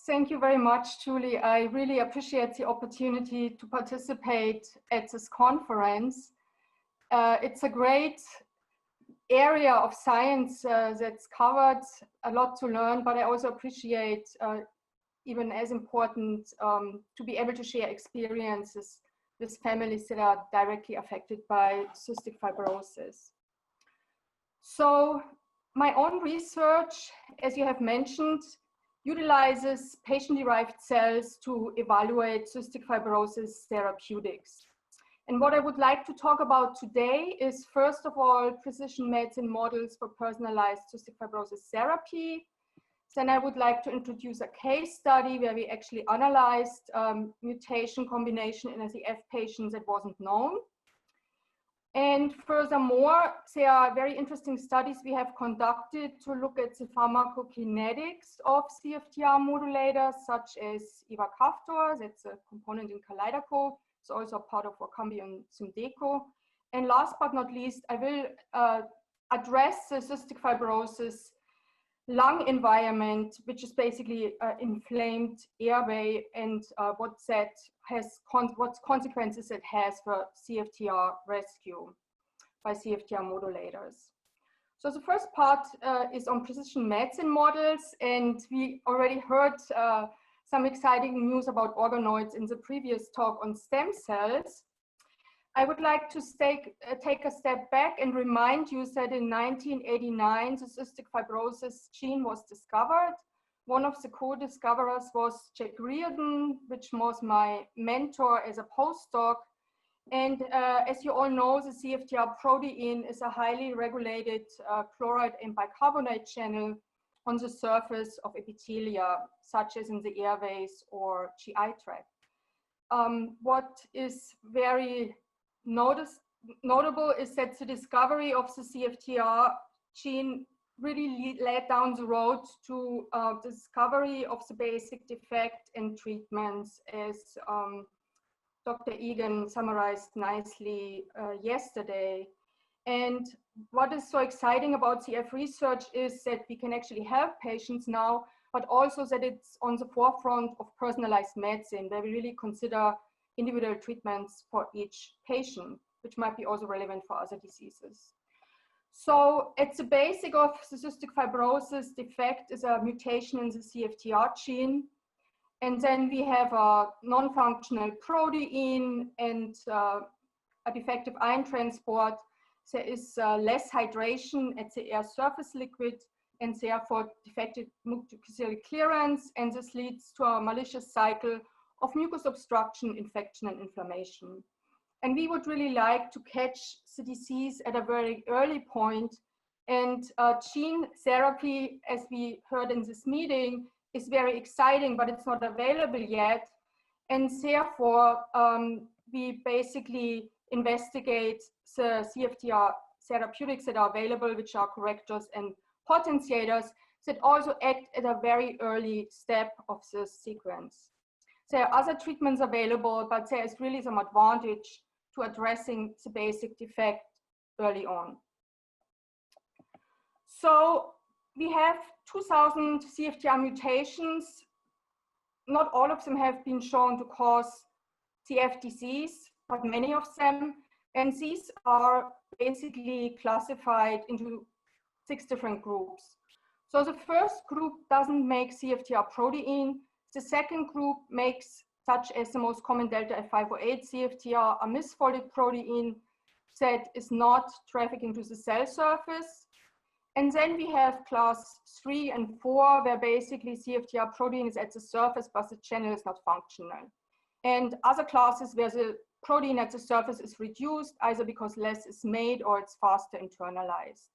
Thank you very much, Julie. I really appreciate the opportunity to participate at this conference. It's a great area of science that's covered, a lot to learn, but I also appreciate, even as important, to be able to share experiences with families that are directly affected by cystic fibrosis. So my own research, as you have mentioned, utilizes patient-derived cells to evaluate cystic fibrosis therapeutics. And what I would like to talk about today is, first of all, precision medicine models for personalized cystic fibrosis therapy. Then I would like to introduce a case study where we actually analyzed mutation combination in SEF patients that wasn't known. And furthermore, there are very interesting studies we have conducted to look at the pharmacokinetics of CFTR modulators, such as ivacaftor, that's a component in Kalydeco. It's also part of Orkambi and Symdeko. And last but not least, I will address the cystic fibrosis lung environment, which is basically inflamed airway, and what consequences it has for CFTR rescue by CFTR modulators. So the first part is on precision medicine models, and we already heard some exciting news about organoids in the previous talk on stem cells. I would like to take a step back and remind you that in 1989, the cystic fibrosis gene was discovered. One of the co-discoverers was Jack Reardon, which was my mentor as a postdoc. And as you all know, the CFTR protein is a highly regulated chloride and bicarbonate channel on the surface of epithelia, such as in the airways or GI tract. What is very notable is that the discovery of the CFTR gene really led down the road to discovery of the basic defect and treatments, as Dr. Egan summarized nicely yesterday. And what is so exciting about CF research is that we can actually help patients now, but also that it's on the forefront of personalized medicine, where we really consider individual treatments for each patient, which might be also relevant for other diseases. So at the basic of the cystic fibrosis defect is a mutation in the CFTR gene. And then we have a non-functional protein and a defective ion transport. There is less hydration at the air surface liquid, and therefore defective mucociliary clearance. And this leads to a malicious cycle of mucus obstruction, infection, and inflammation. And we would really like to catch the disease at a very early point. And gene therapy, as we heard in this meeting, is very exciting, but it's not available yet. And therefore, we basically investigate the CFTR therapeutics that are available, which are correctors and potentiators that also act at a very early step of the sequence. There are other treatments available, but there is really some advantage to addressing the basic defect early on. So we have 2,000 CFTR mutations. Not all of them have been shown to cause CF disease, but many of them. And these are basically classified into 6 different groups. So the first group doesn't make CFTR protein. The second group makes, such as the most common delta F508 CFTR, a misfolded protein that is not trafficking to the cell surface. And then we have class 3 and 4, where basically CFTR protein is at the surface, but the channel is not functional. And other classes where the protein at the surface is reduced, either because less is made or it's faster internalized.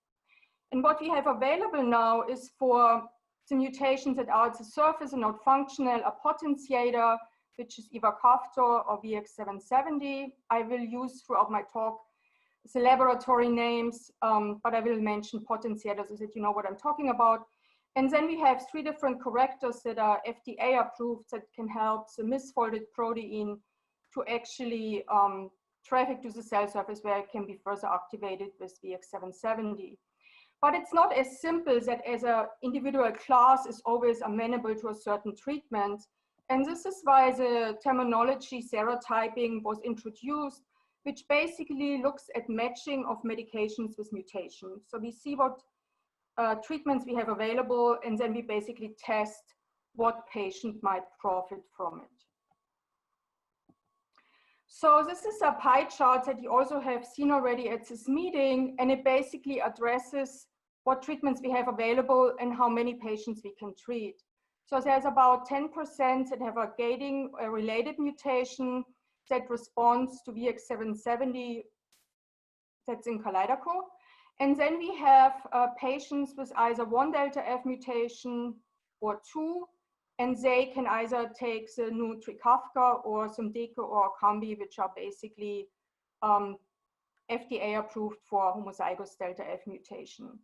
And what we have available now is for the mutations that are at the surface and not functional, a potentiator, which is ivacaftor or VX770. I will use throughout my talk the laboratory names, but I will mention potentiators so that you know what I'm talking about. And then we have 3 different correctors that are FDA approved that can help the misfolded protein to actually traffic to the cell surface, where it can be further activated with VX770. But it's not as simple that as an individual class is always amenable to a certain treatment. And this is why the terminology serotyping was introduced, which basically looks at matching of medications with mutations. So we see what treatments we have available, and then we basically test what patient might profit from it. So this is a pie chart that you also have seen already at this meeting, and it basically addresses what treatments we have available and how many patients we can treat. So there's about 10% that have a gating related mutation that responds to VX770 that's in Kaleidoco. And then we have patients with either 1 delta F mutation or 2, and they can either take the new Trikafta or Symdeko or Kambi, which are basically FDA approved for homozygous delta F mutation.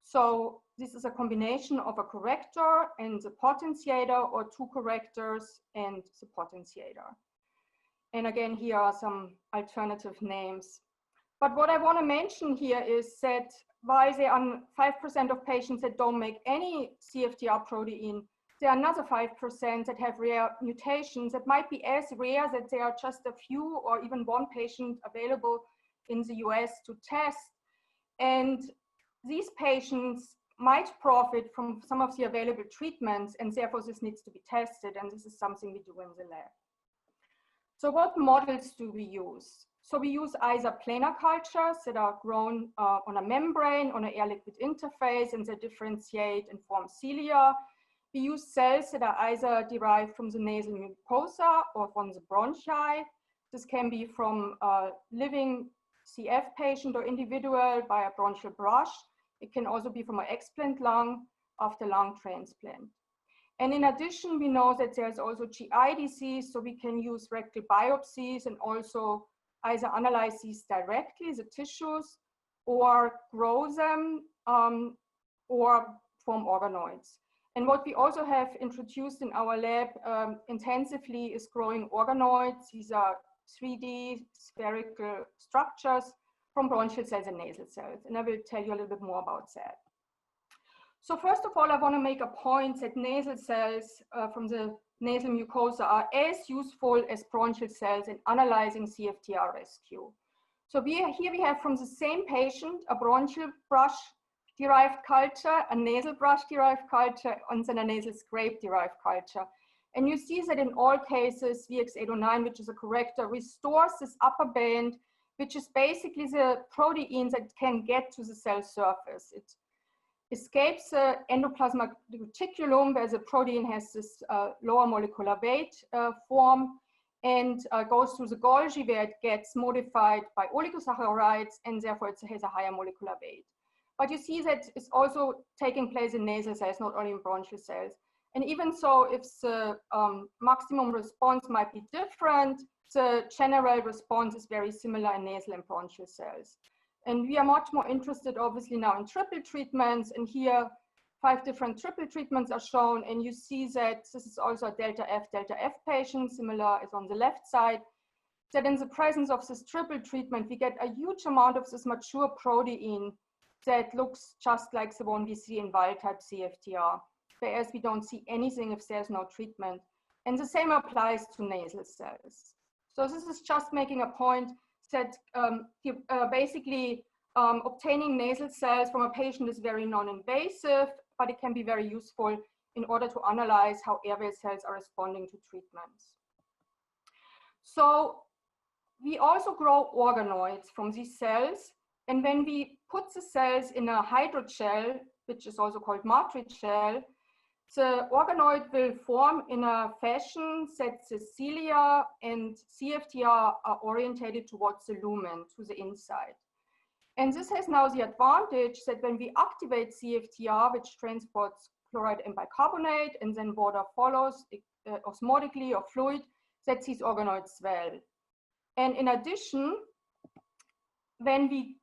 So this is a combination of a corrector and the potentiator, or 2 correctors and the potentiator. And again, here are some alternative names. But what I want to mention here is that while there are 5% of patients that don't make any CFTR protein, there are another 5% that have rare mutations that might be as rare that there are just a few or even 1 patient available in the US to test. And these patients might profit from some of the available treatments, and therefore this needs to be tested, and this is something we do in the lab. So what models do we use? So we use either planar cultures that are grown on a membrane, on an air-liquid interface, and they differentiate and form cilia. We use cells that are either derived from the nasal mucosa or from the bronchi. This can be from a living CF patient or individual by a bronchial brush. It can also be from an explant lung after lung transplant. And in addition, we know that there's also GI disease, so we can use rectal biopsies and also either analyze these directly, the tissues, or grow them, or form organoids. And what we also have introduced in our lab intensively is growing organoids. These are 3D spherical structures from bronchial cells and nasal cells. And I will tell you a little bit more about that. So first of all, I want to make a point that nasal cells from the nasal mucosa are as useful as bronchial cells in analyzing CFTR rescue. So here we have from the same patient a bronchial brush derived culture, a nasal brush derived culture, and then a nasal scrape derived culture. And you see that in all cases, VX809, which is a corrector, restores this upper band, which is basically the protein that can get to the cell surface. It escapes the endoplasmic reticulum, where the protein has this lower molecular weight form, and goes through the Golgi, where it gets modified by oligosaccharides, and therefore it has a higher molecular weight. But you see that it's also taking place in nasal cells, not only in bronchial cells. And even so, if the maximum response might be different, the general response is very similar in nasal and bronchial cells. And we are much more interested, obviously, now in triple treatments. And here, 5 different triple treatments are shown. And you see that this is also a delta F patient, similar as on the left side, that in the presence of this triple treatment, we get a huge amount of this mature protein that looks just like the one we see in wild-type CFTR, whereas we don't see anything if there's no treatment. And the same applies to nasal cells. So this is just making a point that basically obtaining nasal cells from a patient is very non-invasive, but it can be very useful in order to analyze how airway cells are responding to treatments. So we also grow organoids from these cells. And when we put the cells in a hydrogel, which is also called matrigel, the organoid will form in a fashion that the cilia and CFTR are orientated towards the lumen, to the inside. And this has now the advantage that when we activate CFTR, which transports chloride and bicarbonate, and then water follows osmotically or fluid, that these organoids swell. And in addition, when we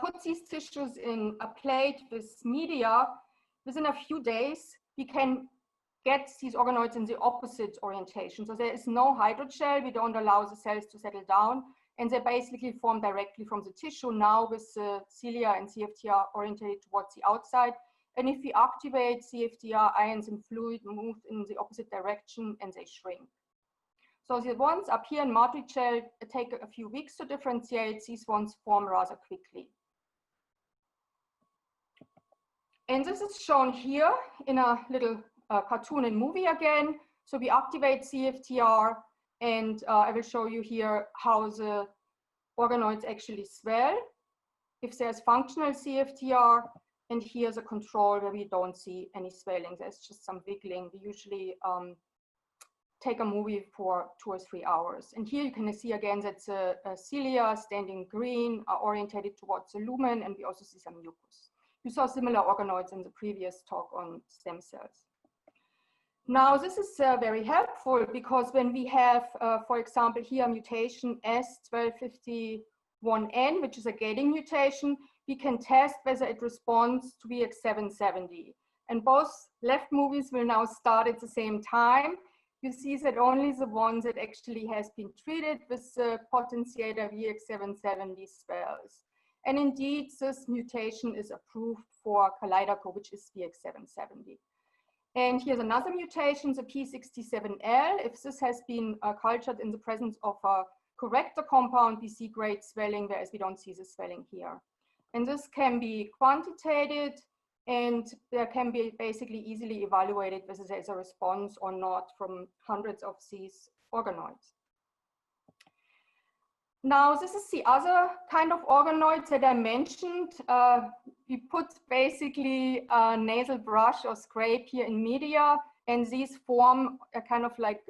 put these tissues in a plate with media, within a few days, we can get these organoids in the opposite orientation. So there is no hydrogel. We don't allow the cells to settle down. and they basically form directly from the tissue now with the cilia and CFTR oriented towards the outside. And if we activate CFTR, ions and fluid move in the opposite direction and they shrink. So the ones up here in matricel take a few weeks to differentiate. These ones form rather quickly. And this is shown here in a little cartoon and movie again. So we activate CFTR, and I will show you here how the organoids actually swell if there's functional CFTR, and here's a control where we don't see any swelling. There's just some wiggling. We usually take a movie for 2 or 3 hours. And here you can see again that the cilia standing green are orientated towards the lumen, and we also see some mucus. You saw similar organoids in the previous talk on stem cells. Now, this is very helpful because when we have, for example, here a mutation S1251N, which is a gating mutation, we can test whether it responds to VX770. And both left movies will now start at the same time. You see that only the one that actually has been treated with the potentiator VX770 swells. And indeed, this mutation is approved for Kaleidoco, which is VX770. And here's another mutation, the P67L. If this has been cultured in the presence of a corrector compound, we see great swelling, whereas we don't see the swelling here. And this can be quantitated, and there can be basically easily evaluated whether there's a response or not from hundreds of these organoids. Now, this is the other kind of organoids that I mentioned. We put basically a nasal brush or scrape here in media, and these form a kind of like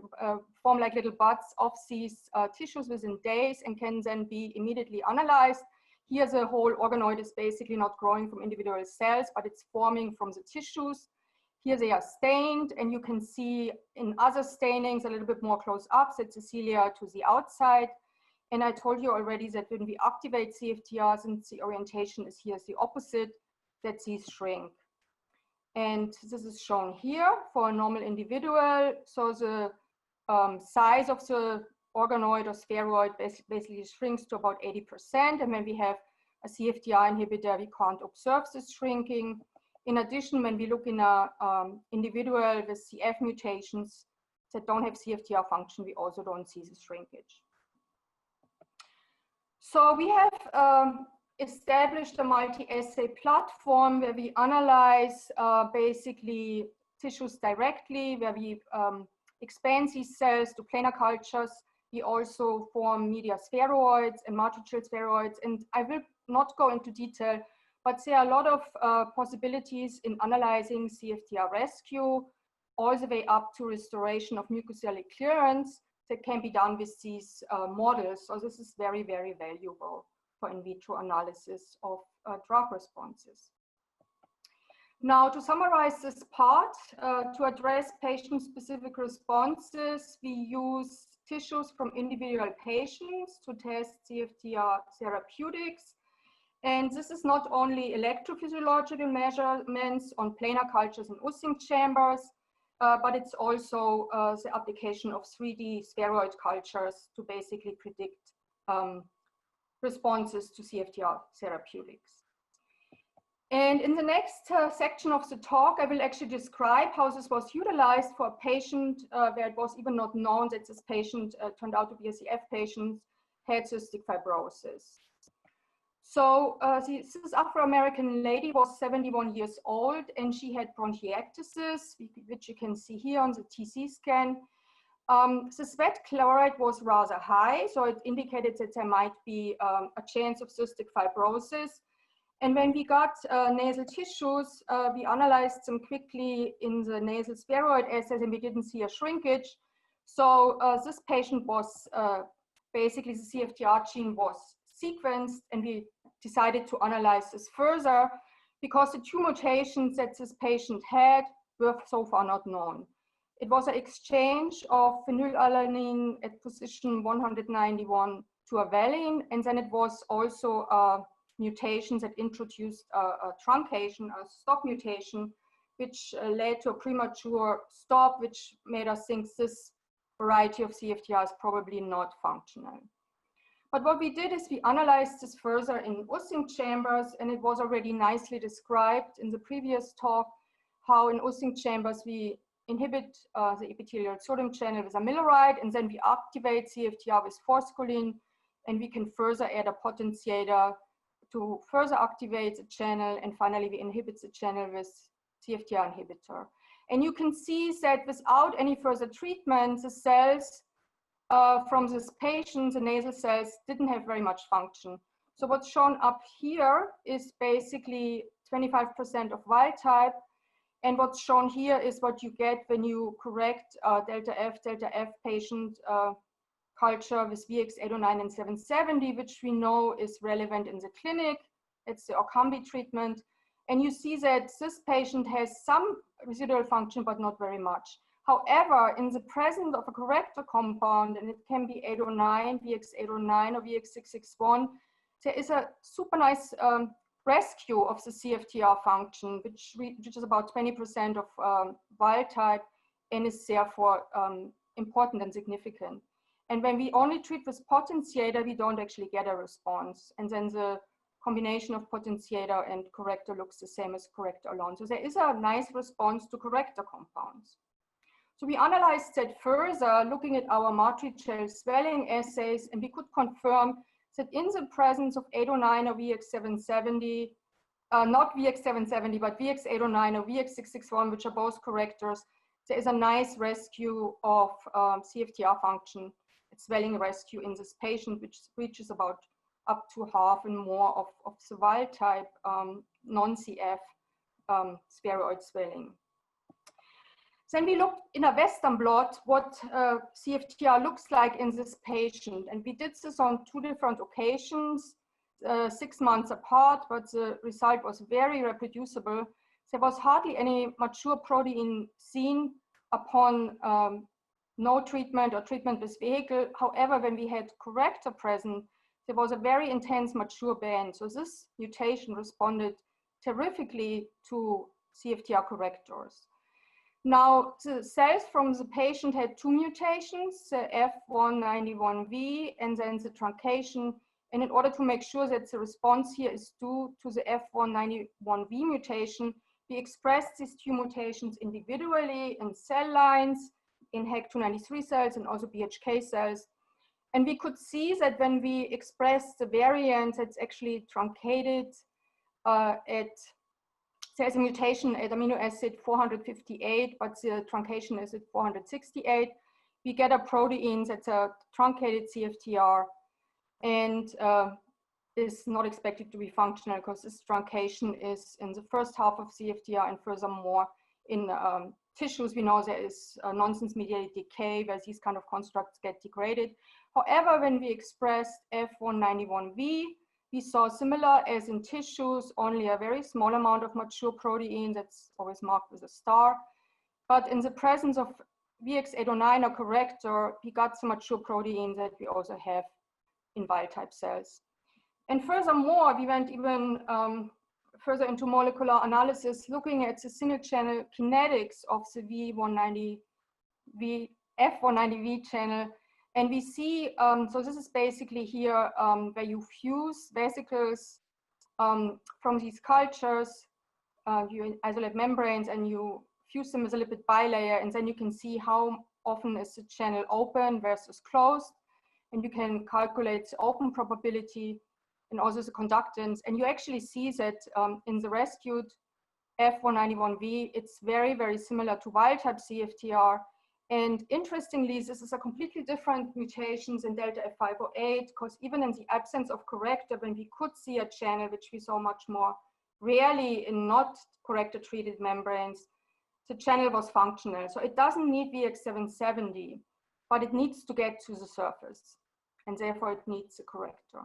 form like little buds of these tissues within days and can then be immediately analyzed. Here, the whole organoid is basically not growing from individual cells, but it's forming from the tissues. Here they are stained, and you can see in other stainings a little bit more close up, that the cilia to the outside. And I told you already that when we activate CFTR, since the orientation is here is the opposite, that these shrink. And this is shown here for a normal individual. So the size of the organoid or spheroid basically shrinks to about 80%. And when we have a CFTR inhibitor, we can't observe this shrinking. In addition, when we look in a individual with CF mutations that don't have CFTR function, we also don't see the shrinkage. So we have established a multi-assay platform where we analyze basically tissues directly, where we expand these cells to planar cultures. We also form media spheroids and matricial spheroids. And I will not go into detail, but there are a lot of possibilities in analyzing CFTR rescue, all the way up to restoration of mucociliary clearance that can be done with these models. So this is very, very valuable for in vitro analysis of drug responses. Now, to summarize this part, to address patient-specific responses, we use tissues from individual patients to test CFTR therapeutics. And this is not only electrophysiological measurements on planar cultures and Ussing chambers, but it's also the application of 3D spheroid cultures to basically predict responses to CFTR therapeutics. And in the next section of the talk, I will actually describe how this was utilized for a patient where it was even not known that this patient turned out to be a CF patient, had cystic fibrosis. So this Afro-American lady was 71 years old, and she had bronchiectasis, which you can see here on the TC scan. The sweat chloride was rather high, so it indicated that there might be a chance of cystic fibrosis. And when we got nasal tissues, we analyzed them quickly in the nasal spheroid assays, and we didn't see a shrinkage. So this patient was basically the CFTR gene was sequenced, and we decided to analyze this further because the two mutations that this patient had were so far not known. It was an exchange of phenylalanine at position 191 to a valine, and then it was also a mutation that introduced a truncation, a stop mutation, which led to a premature stop, which made us think this variety of CFTR is probably not functional. But what we did is we analyzed this further in Using chambers, and it was already nicely described in the previous talk, how in Using chambers we inhibit the epithelial sodium channel with amiloride, and then we activate CFTR with forskolin, and we can further add a potentiator to further activate the channel, and finally we inhibit the channel with CFTR inhibitor. And you can see that without any further treatment, the cells from this patient, the nasal cells, didn't have very much function. So what's shown up here is basically 25% of wild type. And what's shown here is what you get when you correct delta F patient culture with VX809 and 770, which we know is relevant in the clinic. It's the Orkambi treatment. And you see that this patient has some residual function, but not very much. However, in the presence of a corrector compound, and it can be 809, VX809 or VX661, there is a super nice rescue of the CFTR function, which is about 20% of wild type, and is therefore important and significant. And when we only treat with potentiator, we don't actually get a response. And then the combination of potentiator and corrector looks the same as corrector alone. So there is a nice response to corrector compounds. So we analyzed that further, looking at our matricial swelling assays, and we could confirm that in the presence of 809 or VX770, not VX770, but VX809 or VX661, which are both correctors, there is a nice rescue of CFTR function, swelling rescue in this patient, which reaches about up to half and more of the wild type non-CF spheroid swelling. Then we looked in a Western blot what CFTR looks like in this patient. And we did this on 2 different occasions, 6 months apart, but the result was very reproducible. There was hardly any mature protein seen upon no treatment or treatment with vehicle. However, when we had corrector present, there was a very intense mature band. So this mutation responded terrifically to CFTR correctors. Now, the cells from the patient had 2 mutations, the F191V and then the truncation. And in order to make sure that the response here is due to the F191V mutation, we expressed these 2 mutations individually in cell lines, in HEC293 cells and also BHK cells. And we could see that when we express the variant that's actually truncated there's a mutation at amino acid 458, but the truncation is at 468. We get a protein that's a truncated CFTR and is not expected to be functional because this truncation is in the first half of CFTR, and furthermore in tissues we know there is nonsense mediated decay where these kind of constructs get degraded. However, when we expressed F191V, we saw similar as in tissues, only a very small amount of mature protein that's always marked with a star. But in the presence of VX809 or corrector, we got some mature protein that we also have in wild type cells. And furthermore, we went even further into molecular analysis, looking at the single channel kinetics of the F190V channel. And we see, so this is basically here where you fuse vesicles from these cultures, you isolate membranes and you fuse them with a lipid bilayer, and then you can see how often is the channel open versus closed. And you can calculate the open probability and also the conductance. And you actually see that in the rescued F191V, it's very, very similar to wild type CFTR. And interestingly, this is a completely different mutations in delta F508, because even in the absence of corrector, when we could see a channel, which we saw much more rarely in not corrector treated membranes, the channel was functional. So it doesn't need VX770, but it needs to get to the surface, and therefore it needs a corrector.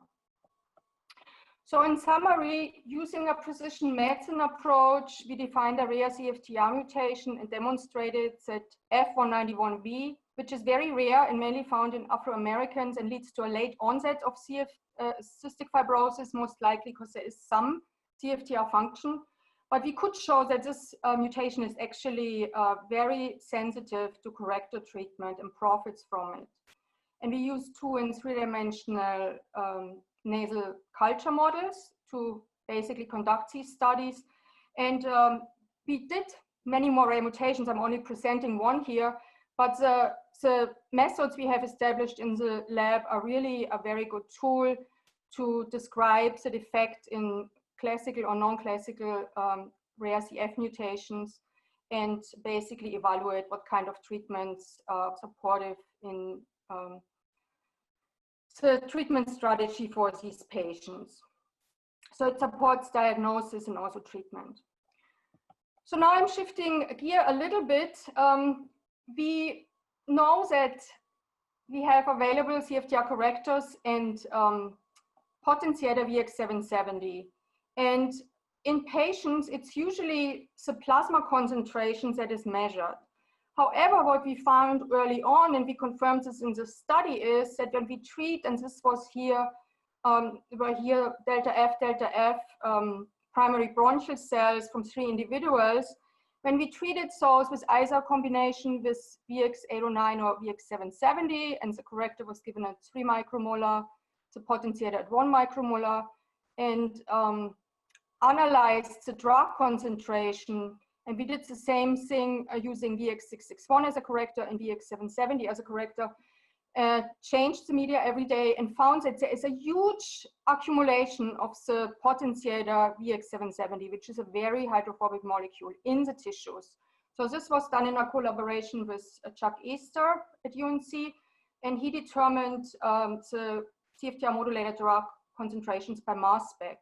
So in summary, using a precision medicine approach, we defined a rare CFTR mutation and demonstrated that F191V, which is very rare and mainly found in Afro-Americans and leads to a late onset of cystic fibrosis, most likely because there is some CFTR function. But we could show that this mutation is actually very sensitive to corrector treatment and profits from it. And we use 2- and 3-dimensional nasal culture models to basically conduct these studies. And we did many more rare mutations. I'm only presenting one here, but the methods we have established in the lab are really a very good tool to describe the defect in classical or non-classical rare CF mutations, and basically evaluate what kind of treatments are supportive in the treatment strategy for these patients. So it supports diagnosis and also treatment. So now I'm shifting gear a little bit. We know that we have available CFTR correctors and potentiator VX770. And in patients, it's usually the plasma concentration that is measured. However, what we found early on, and we confirmed this in the study, is that when we treat, and this was here, were here delta F, primary bronchial cells from 3 individuals, when we treated those with either a combination with VX809 or VX770, and the corrector was given at 3 micromolar, the potentiator at 1 micromolar, and analyzed the drug concentration. And we did the same thing using VX661 as a corrector and VX770 as a corrector, changed the media every day, and found that there is a huge accumulation of the potentiator VX770, which is a very hydrophobic molecule in the tissues. So this was done in a collaboration with Chuck Easter at UNC, and he determined the CFTR modulator drug concentrations by mass spec.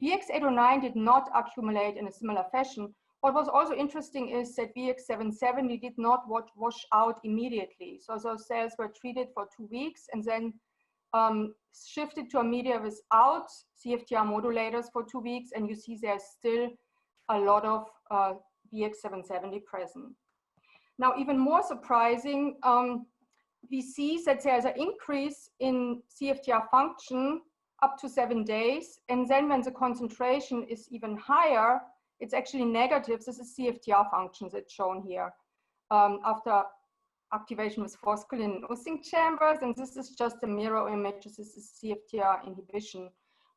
VX809 did not accumulate in a similar fashion. What was also interesting is that VX770 did not wash out immediately. So those cells were treated for 2 weeks and then shifted to a media without CFTR modulators for 2 weeks, and you see there's still a lot of VX770 present. Now, even more surprising, we see that there's an increase in CFTR function up to 7 days, and then when the concentration is even higher, it's actually negative. This is CFTR functions that's shown here after activation with forskolin and Using chambers, and this is just a mirror image. This is CFTR inhibition.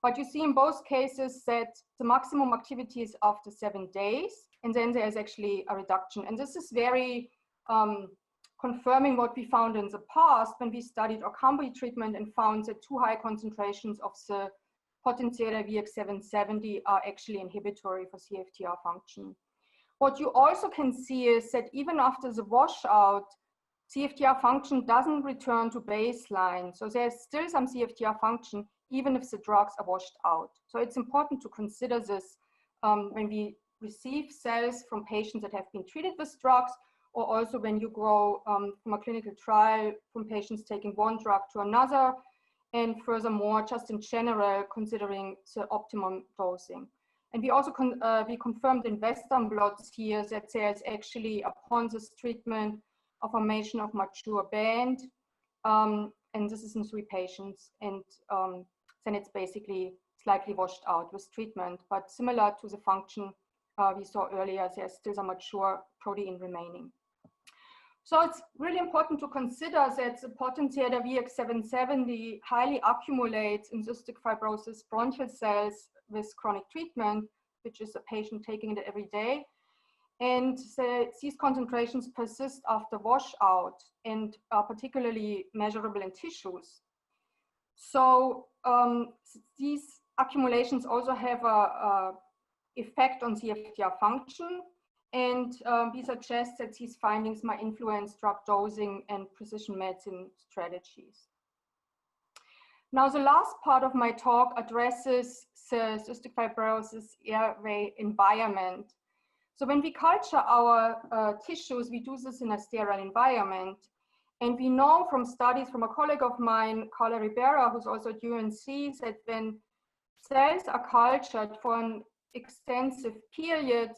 But you see in both cases that the maximum activity is after 7 days, and then there's actually a reduction. And this is very confirming what we found in the past when we studied Orkambi treatment and found that too high concentrations of the potentiator VX770 are actually inhibitory for CFTR function. What you also can see is that even after the washout, CFTR function doesn't return to baseline. So there's still some CFTR function, even if the drugs are washed out. So it's important to consider this when we receive cells from patients that have been treated with drugs, or also when you go from a clinical trial from patients taking one drug to another, and furthermore, just in general, considering the optimum dosing. And we also we confirmed in Western blots here that there's actually, upon this treatment, a formation of mature band, and this is in 3 patients, and then it's basically slightly washed out with treatment, but similar to the function we saw earlier, there's still some mature protein remaining. So it's really important to consider that the potentiator VX770 highly accumulates in cystic fibrosis bronchial cells with chronic treatment, which is a patient taking it every day. And these concentrations persist after washout and are particularly measurable in tissues. So these accumulations also have an effect on CFTR function. And we suggest that these findings might influence drug dosing and precision medicine strategies. Now, the last part of my talk addresses the cystic fibrosis airway environment. So when we culture our tissues, we do this in a sterile environment. And we know from studies from a colleague of mine, Carla Ribera, who's also at UNC, that when cells are cultured for an extensive period,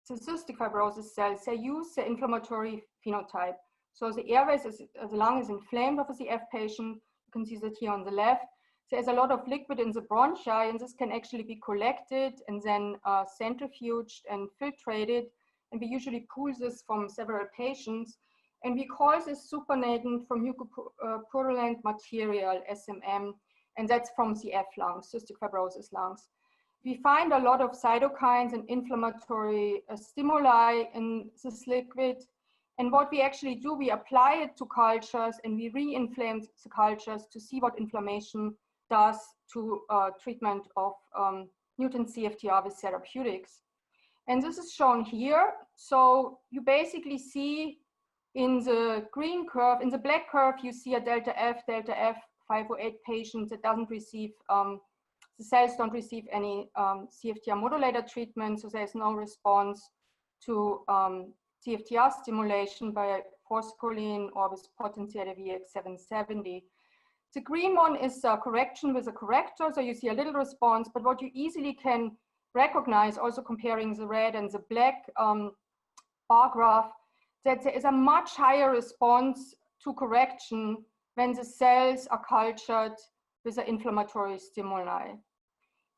the cystic fibrosis cells, they use the inflammatory phenotype. So the airways, the lung is inflamed of a CF patient. You can see that here on the left. There's a lot of liquid in the bronchi, and this can actually be collected and then centrifuged and filtrated. And we usually pool this from several patients. And we call this supernatant from mucopurulent material, SMM, and that's from CF lungs, cystic fibrosis lungs. We find a lot of cytokines and inflammatory stimuli in this liquid. And what we actually do, we apply it to cultures and we re-inflame the cultures to see what inflammation does to treatment of mutant CFTR with therapeutics. And this is shown here. So you basically see in the green curve, in the black curve, you see a delta F 508 patient that doesn't receive, the cells don't receive any CFTR modulator treatment, so there's no response to CFTR stimulation by forskolin or with potentiator VX770. The green one is a correction with a corrector, so you see a little response, but what you easily can recognize, also comparing the red and the black bar graph, that there is a much higher response to correction when the cells are cultured with an inflammatory stimuli.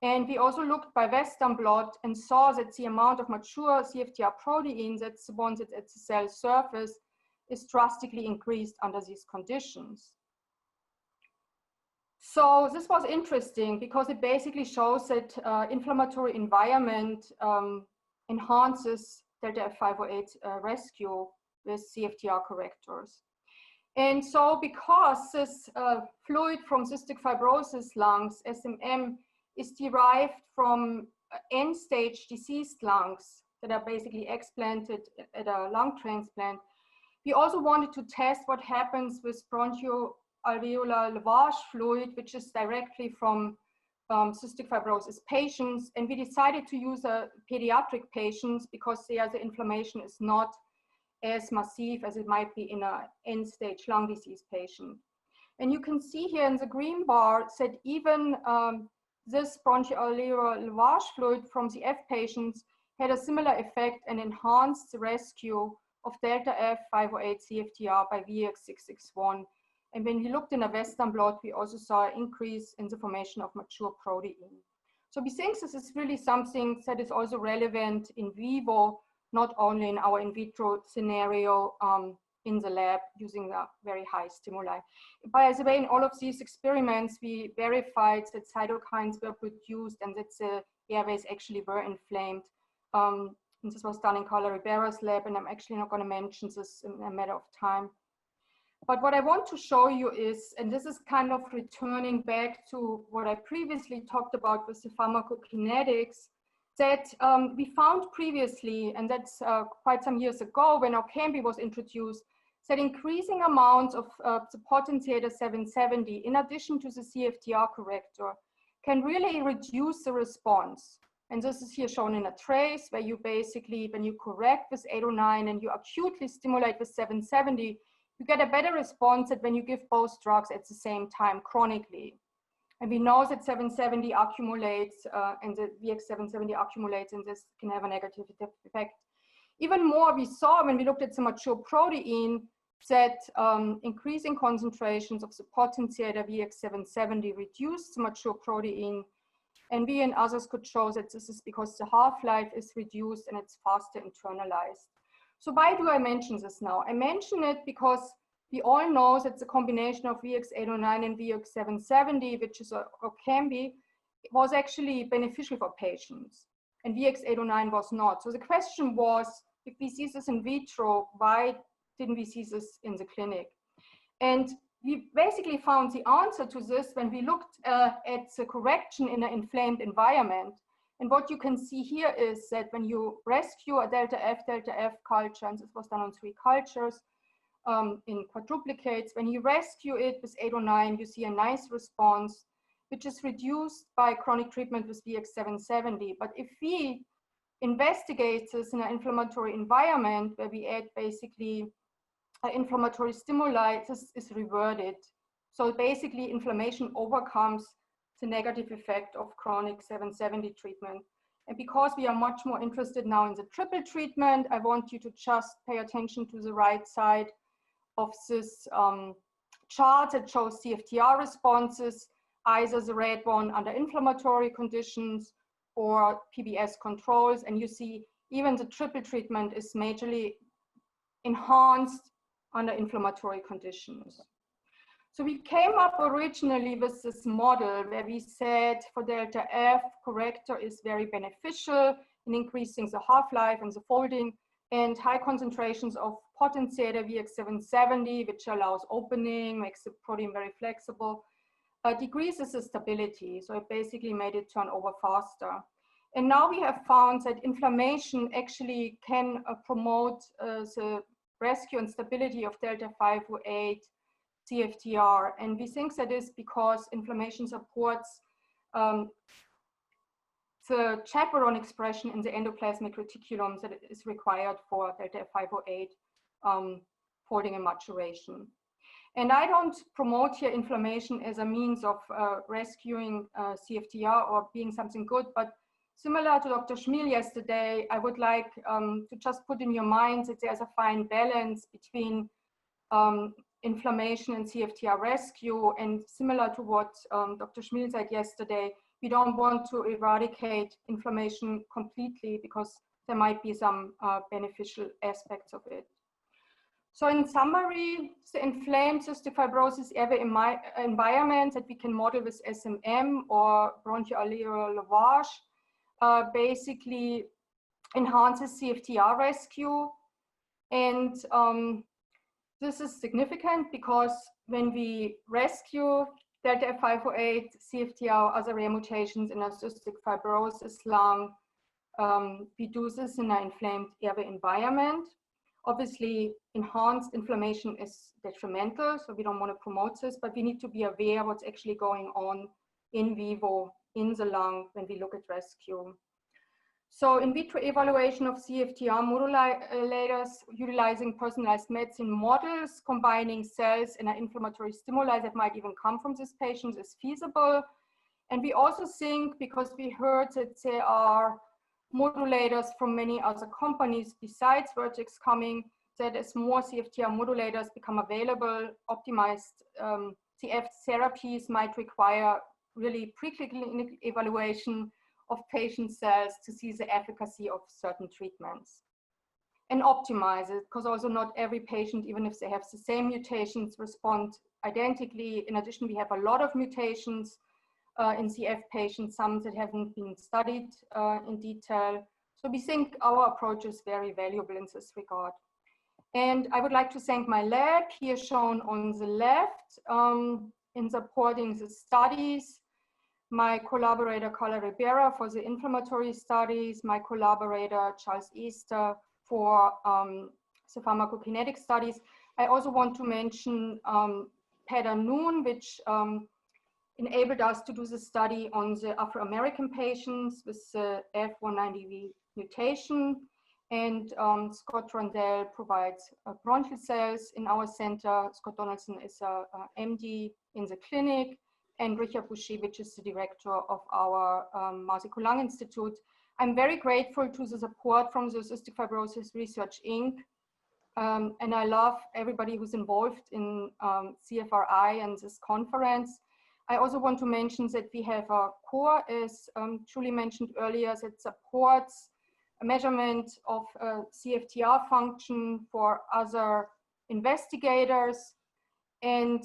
And we also looked by Western blot and saw that the amount of mature CFTR protein, that's the one that's at the cell surface, is drastically increased under these conditions. So this was interesting because it basically shows that inflammatory environment enhances delta F508 rescue with CFTR correctors. And so because this fluid from cystic fibrosis lungs, SMM, is derived from end-stage diseased lungs that are basically explanted at a lung transplant, we also wanted to test what happens with bronchoalveolar lavage fluid, which is directly from cystic fibrosis patients. And we decided to use pediatric patients because there the inflammation is not as massive as it might be in an end-stage lung disease patient. And you can see here in the green bar that even this bronchoalveolar lavage fluid from the F patients had a similar effect and enhanced the rescue of delta F508 CFTR by VX661. And when we looked in a Western blot, we also saw an increase in the formation of mature protein. So we think this is really something that is also relevant in vivo, not only in our in vitro scenario in the lab using a very high stimuli. By the way, in all of these experiments, we verified that cytokines were produced and that the airways actually were inflamed. And this was done in Carla Ribera's lab, and I'm actually not going to mention this in a matter of time. But what I want to show you is, and this is kind of returning back to what I previously talked about with the pharmacokinetics, that we found previously, and that's quite some years ago when Orkambi was introduced, that increasing amounts of the potentiator 770 in addition to the CFTR corrector can really reduce the response. And this is here shown in a trace where you basically, when you correct with 809 and you acutely stimulate with 770, you get a better response than when you give both drugs at the same time chronically. And we know that 770 accumulates and the VX770 accumulates, and this can have a negative effect. Even more, we saw when we looked at the mature protein that increasing concentrations of the potentiator VX770 reduced the mature protein. And we and others could show that this is because the half-life is reduced and it's faster internalized. So why do I mention this now? I mention it because we all know that the combination of VX809 and VX770, which is Orkambi, was actually beneficial for patients, and VX809 was not. So the question was, if we see this in vitro, why didn't we see this in the clinic? And we basically found the answer to this when we looked at the correction in an inflamed environment. And what you can see here is that when you rescue a delta F culture, and this was done on 3 cultures in quadruplicates, when you rescue it with 809, you see a nice response, which is reduced by chronic treatment with VX770. But if we investigate this in an inflammatory environment where we add basically inflammatory stimuli, this is reverted. So basically inflammation overcomes the negative effect of chronic 770 treatment. And because we are much more interested now in the triple treatment, I want you to just pay attention to the right side of this chart that shows CFTR responses, either the red one under inflammatory conditions or PBS controls. And you see even the triple treatment is majorly enhanced under inflammatory conditions. So we came up originally with this model where we said for delta F, corrector is very beneficial in increasing the half-life and the folding, and high concentrations of potentiator VX770, which allows opening, makes the protein very flexible, decreases the stability. So it basically made it turn over faster. And now we have found that inflammation actually can promote the rescue and stability of delta 508 CFTR. And we think that is because inflammation supports the chaperone expression in the endoplasmic reticulum that is required for delta 508 folding and maturation. And I don't promote here inflammation as a means of rescuing CFTR or being something good, but similar to Dr. Schmiel yesterday, I would like to just put in your mind that there's a fine balance between inflammation and CFTR rescue. And similar to what Dr. Schmiel said yesterday, we don't want to eradicate inflammation completely because there might be some beneficial aspects of it. So in summary, the inflamed cystic fibrosis airway environment that we can model with SMM or bronchoalveolar lavage basically enhances CFTR rescue. And this is significant because when we rescue delta F508, CFTR, other rare mutations in a cystic fibrosis lung, we do this in an inflamed airway environment. Obviously, enhanced inflammation is detrimental, so we don't want to promote this, but we need to be aware what's actually going on in vivo in the lung when we look at rescue. So in vitro evaluation of CFTR modulators utilizing personalized medicine models, combining cells and an inflammatory stimuli that might even come from these patients is feasible. And we also think, because we heard that there are modulators from many other companies besides Vertex coming, that as more CFTR modulators become available, optimized CF therapies might require really preclinical evaluation of patient cells to see the efficacy of certain treatments. And optimize it, because also not every patient, even if they have the same mutations, respond identically. In addition, we have a lot of mutations in CF patients, some that haven't been studied in detail. So we think our approach is very valuable in this regard. And I would like to thank my lab, here shown on the left, in supporting the studies. My collaborator, Carla Ribera, for the inflammatory studies, my collaborator, Charles Easter, for the pharmacokinetic studies. I also want to mention Peter Noon, which enabled us to do the study on the Afro-American patients with the F190V mutation. And Scott Rondell provides bronchial cells in our center. Scott Donaldson is a MD in the clinic. And Richard Boucher, which is the director of our Marsico Lung Institute. I'm very grateful to the support from the Cystic Fibrosis Research Inc. And I love everybody who's involved in CFRI and this conference. I also want to mention that we have a core, as Julie mentioned earlier, that supports a measurement of CFTR function for other investigators. And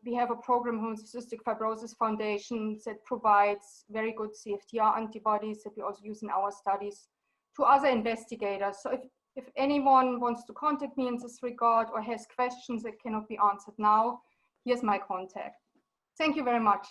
we have a program from the Cystic Fibrosis Foundation that provides very good CFTR antibodies that we also use in our studies to other investigators. So if anyone wants to contact me in this regard or has questions that cannot be answered now, here's my contact. Thank you very much.